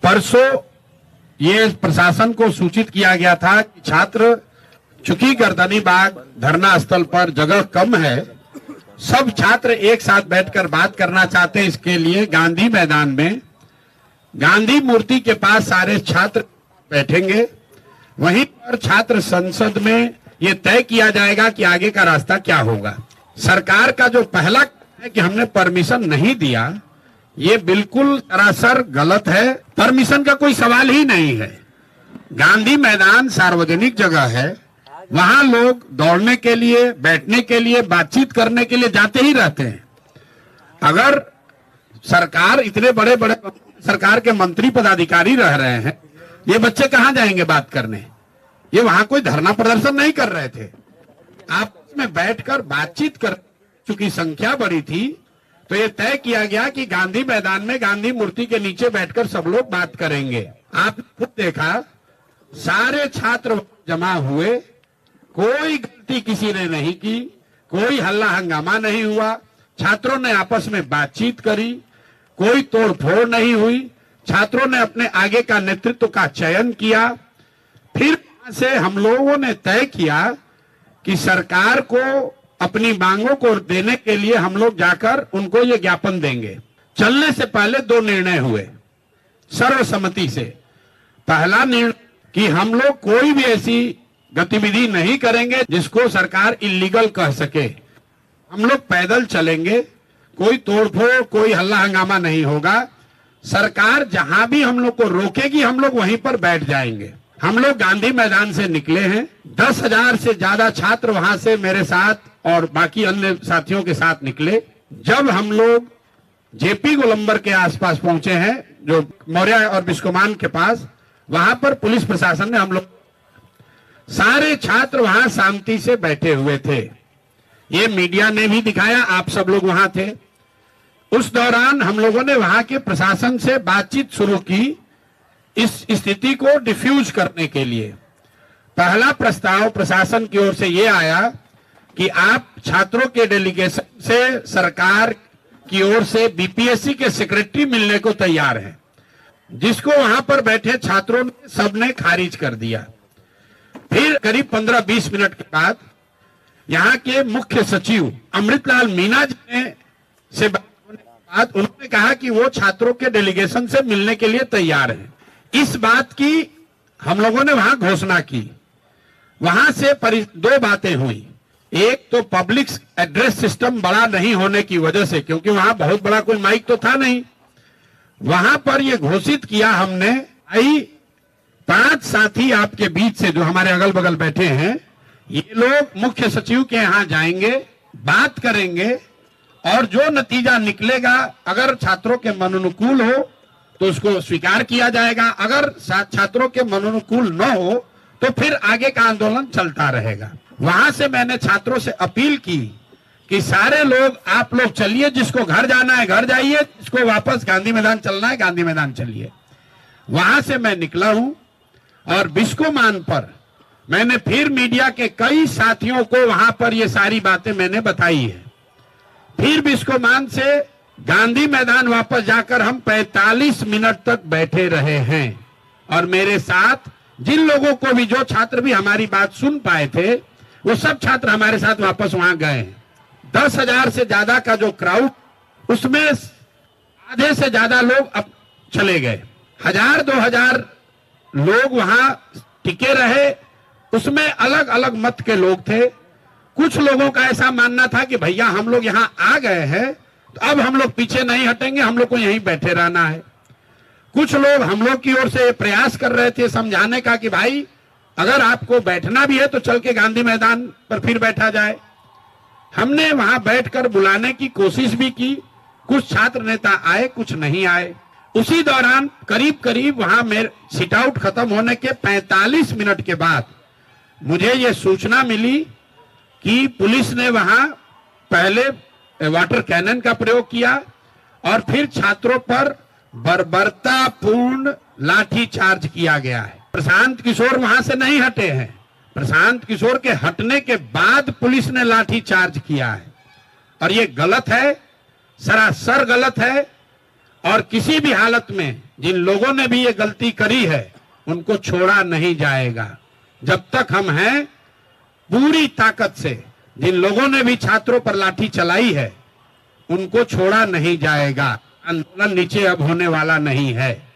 परसों ये प्रशासन को सूचित किया गया था कि छात्र, चूंकि गर्दनी बाग धरना स्थल पर जगह कम है, सब छात्र एक साथ बैठकर बात करना चाहते हैं। इसके लिए गांधी मैदान में गांधी मूर्ति के पास सारे छात्र बैठेंगे। वहीं पर छात्र संसद में ये तय किया जाएगा कि आगे का रास्ता क्या होगा। सरकार का जो पहला है कि हमने परमिशन नहीं दिया, ये बिल्कुल सरासर गलत है। परमिशन का कोई सवाल ही नहीं है। गांधी मैदान सार्वजनिक जगह है, वहां लोग दौड़ने के लिए, बैठने के लिए, बातचीत करने के लिए जाते ही रहते हैं। अगर सरकार, इतने बड़े बड़े सरकार के मंत्री पदाधिकारी रह रहे हैं, ये बच्चे कहां जाएंगे बात करने? ये वहां कोई धरना प्रदर्शन नहीं कर रहे थे, आपस में बैठकर बातचीत कर। चूंकि संख्या बड़ी थी तो ये तय किया गया कि गांधी मैदान में गांधी मूर्ति के नीचे बैठकर सब लोग बात करेंगे। आपने खुद देखा, सारे छात्र जमा हुए, कोई गलती किसी ने नहीं की, कोई हल्ला हंगामा नहीं हुआ, छात्रों ने आपस में बातचीत करी, कोई तोड़फोड़ नहीं हुई। छात्रों ने अपने आगे का नेतृत्व का चयन किया। फिर वहां से हम लोगों ने तय किया कि सरकार को अपनी मांगों को देने के लिए हम लोग जाकर उनको ये ज्ञापन देंगे। चलने से पहले दो निर्णय हुए सर्वसम्मति से। पहला निर्णय कि हम लोग कोई भी ऐसी गतिविधि नहीं करेंगे जिसको सरकार इल्लीगल कह सके। हम लोग पैदल चलेंगे, कोई तोड़फोड़, कोई हल्ला हंगामा नहीं होगा। सरकार जहां भी हम लोग को रोकेगी, हम लोग वहीं पर बैठ जाएंगे। हम लोग गांधी मैदान से निकले हैं। 10,000 से ज्यादा छात्र वहां से मेरे साथ और बाकी अन्य साथियों के साथ निकले। जब हम लोग जेपी गोलंबर के आसपास पहुंचे हैं, जो मौर्य और बिस्कोमान के पास, वहां पर पुलिस प्रशासन ने, हम लोग सारे छात्र वहां शांति से बैठे हुए थे। ये मीडिया ने भी दिखाया, आप सब लोग वहां थे। उस दौरान हम लोगों ने वहां के प्रशासन से बातचीत शुरू की इस स्थिति को डिफ्यूज करने के लिए। पहला प्रस्ताव प्रशासन की ओर से यह आया कि आप छात्रों के डेलीगेशन से सरकार की ओर से बीपीएससी के सेक्रेटरी मिलने को तैयार हैं, जिसको वहां पर बैठे छात्रों ने सबने खारिज कर दिया। फिर करीब 15-20 मिनट के बाद यहाँ के मुख्य सचिव अमृतलाल मीना जी ने से बात होने के बाद उन्होंने कहा कि वो छात्रों के डेलीगेशन से मिलने के लिए तैयार हैं। इस बात की हम लोगों ने वहां घोषणा की। वहां से दो बातें हुई। एक तो पब्लिक एड्रेस सिस्टम बड़ा नहीं होने की वजह से, क्योंकि वहां बहुत बड़ा कोई माइक तो था नहीं, वहां पर यह घोषित किया हमने, आई 5 साथी आपके बीच से जो हमारे अगल बगल बैठे हैं, ये लोग मुख्य सचिव के यहां जाएंगे, बात करेंगे और जो नतीजा निकलेगा, अगर छात्रों के मनोनुकूल हो तो उसको स्वीकार किया जाएगा, अगर छात्रों के मनोनुकूल न हो तो फिर आगे का आंदोलन चलता रहेगा। वहां से मैंने छात्रों से अपील की कि सारे लोग, आप लोग चलिए, जिसको घर जाना है घर जाइए, जिसको वापस गांधी मैदान चलना है गांधी मैदान चलिए। वहां से मैं निकला हूं और बिस्कोमान पर मैंने फिर मीडिया के कई साथियों को वहां पर ये सारी बातें मैंने बताई है। फिर बिस्कोमान से गांधी मैदान वापस जाकर हम 45 मिनट तक बैठे रहे हैं और मेरे साथ जिन लोगों को भी, जो छात्र भी हमारी बात सुन पाए थे, वो सब छात्र हमारे साथ वापस वहां गए। 10,000 से ज्यादा का जो क्राउड, उसमें आधे से ज्यादा लोग अब चले गए। 1,000-2,000 लोग वहां टिके रहे। उसमें अलग अलग मत के लोग थे। कुछ लोगों का ऐसा मानना था कि भैया हम लोग यहां आ गए हैं तो अब हम लोग पीछे नहीं हटेंगे, हम लोग को यहीं बैठे रहना है। कुछ लोग हम लोग की ओर से प्रयास कर रहे थे समझाने का कि भाई अगर आपको बैठना भी है तो चल के गांधी मैदान पर फिर बैठा जाए। हमने वहां बैठकर बुलाने की कोशिश भी की। कुछ छात्र नेता आए, कुछ नहीं आए। उसी दौरान करीब करीब वहां मेरे सिट आउट खत्म होने के 45 मिनट के बाद मुझे ये सूचना मिली कि पुलिस ने वहां पहले वाटर कैनन का प्रयोग किया और फिर छात्रों पर बर्बरतापूर्ण लाठी चार्ज किया गया है। प्रशांत किशोर वहां से नहीं हटे हैं। प्रशांत किशोर के हटने के बाद पुलिस ने लाठी चार्ज किया है और ये गलत है, सरासर गलत है। और किसी भी हालत में जिन लोगों ने भी ये गलती करी है उनको छोड़ा नहीं जाएगा। जब तक हम हैं पूरी ताकत से जिन लोगों ने भी छात्रों पर लाठी चलाई है उनको छोड़ा नहीं जाएगा। आंदोलन नीचे अब होने वाला नहीं है।